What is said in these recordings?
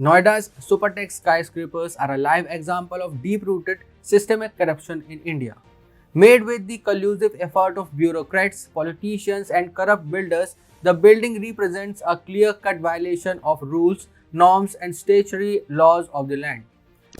Noida's supertech skyscrapers are a live example of deep-rooted systemic corruption in India. Made with the collusive effort of bureaucrats, politicians, and corrupt builders, the building represents a clear-cut violation of rules, norms, and statutory laws of the land.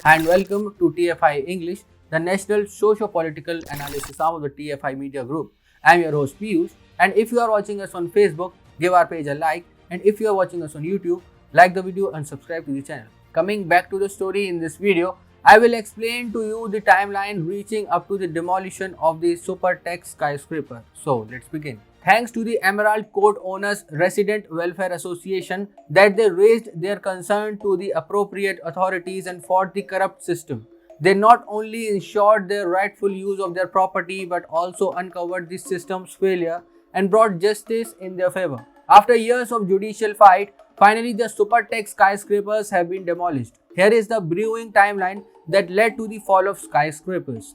And welcome to TFI English, the National Socio-Political Analysis arm of the TFI Media Group. I am your host Piyush, and if you are watching us on Facebook, give our page a like, and if you are watching us on YouTube, like the video and subscribe to the channel. Coming back to the story in this video, I will explain to you the timeline reaching up to the demolition of the supertech skyscraper. So let's begin. Thanks to the Emerald Court Owners Resident Welfare Association that they raised their concern to the appropriate authorities and fought the corrupt system. They not only ensured their rightful use of their property but also uncovered the system's failure and brought justice in their favor. After years of judicial fight, finally the supertech skyscrapers have been demolished. Here is the brewing timeline that led to the fall of skyscrapers.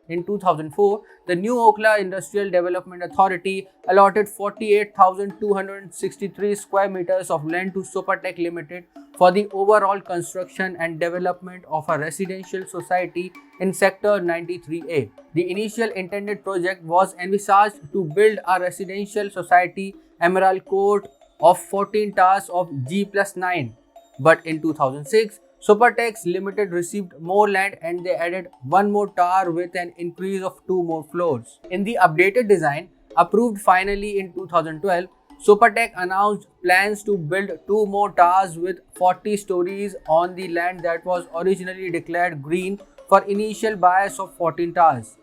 In 2004, the New Okhla Industrial Development Authority allotted 48,263 square meters of land to Supertech Limited for the overall construction and development of a residential society in Sector 93A. The initial intended project was envisaged to build a residential society Emerald Court of 14 towers of G+9. But in 2006, Supertech Limited received more land and they added one more tower with an increase of 2 more floors. In the updated design, approved finally in 2012, Supertech announced plans to build 2 more towers with 40 stories on the land that was originally declared green for initial buyers of 14 towers.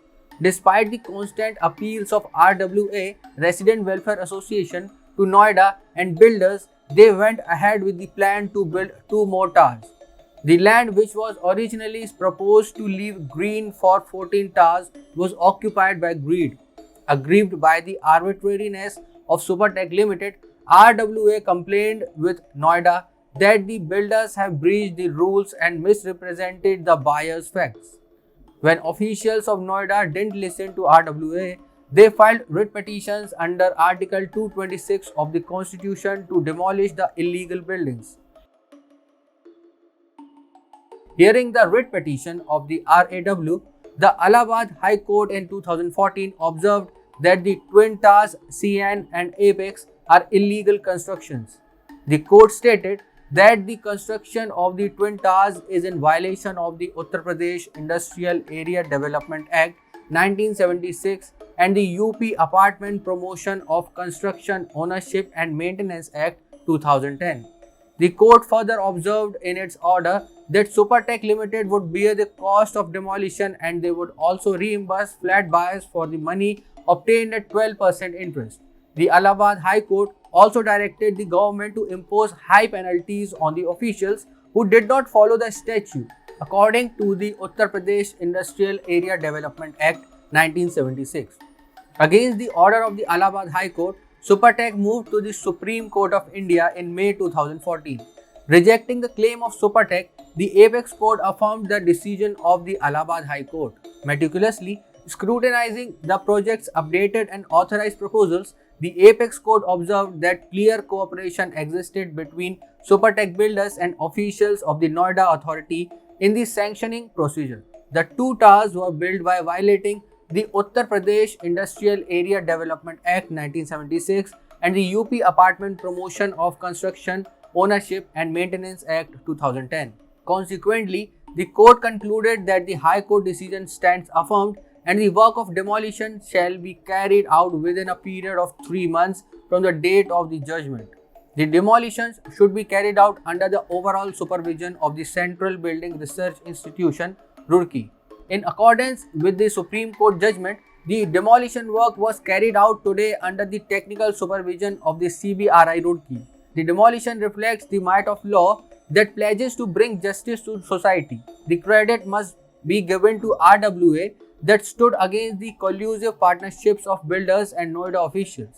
Despite the constant appeals of RWA, Resident Welfare Association, to Noida and builders, they went ahead with the plan to build 2 more towers. The land, which was originally proposed to leave green for 14 towers, was occupied by greed. Aggrieved by the arbitrariness of Supertech Limited, RWA complained with Noida that the builders have breached the rules and misrepresented the buyers' facts. When officials of Noida didn't listen to RWA, they filed writ petitions under Article 226 of the Constitution to demolish the illegal buildings. Hearing the writ petition of the RAW, the Allahabad High Court in 2014 observed that the Twin Towers, CN and Apex are illegal constructions. The court stated that the construction of the Twin Towers is in violation of the Uttar Pradesh Industrial Area Development Act 1976 and the UP Apartment Promotion of Construction Ownership and Maintenance Act 2010. The court further observed in its order that Supertech Limited would bear the cost of demolition and they would also reimburse flat buyers for the money obtained at 12% interest. The Allahabad High Court also directed the government to impose high penalties on the officials who did not follow the statute, according to the Uttar Pradesh Industrial Area Development Act 1976. Against the order of the Allahabad High Court, Supertech moved to the Supreme Court of India in May 2014. Rejecting the claim of Supertech, the Apex Court affirmed the decision of the Allahabad High Court. Meticulously scrutinizing the project's updated and authorized proposals, the Apex Court observed that clear cooperation existed between Supertech builders and officials of the Noida Authority in the sanctioning procedure. The 2 towers were built by violating the Uttar Pradesh Industrial Area Development Act 1976 and the UP Apartment Promotion of Construction, Ownership and Maintenance Act 2010. Consequently, the court concluded that the High Court decision stands affirmed and the work of demolition shall be carried out within a period of 3 months from the date of the judgment. The demolitions should be carried out under the overall supervision of the Central Building Research Institution, Roorkee. In accordance with the Supreme Court judgment, the demolition work was carried out today under the technical supervision of the CBRI Roorkee. The demolition reflects the might of law that pledges to bring justice to society. The credit must be given to RWA that stood against the collusive partnerships of builders and Noida officials.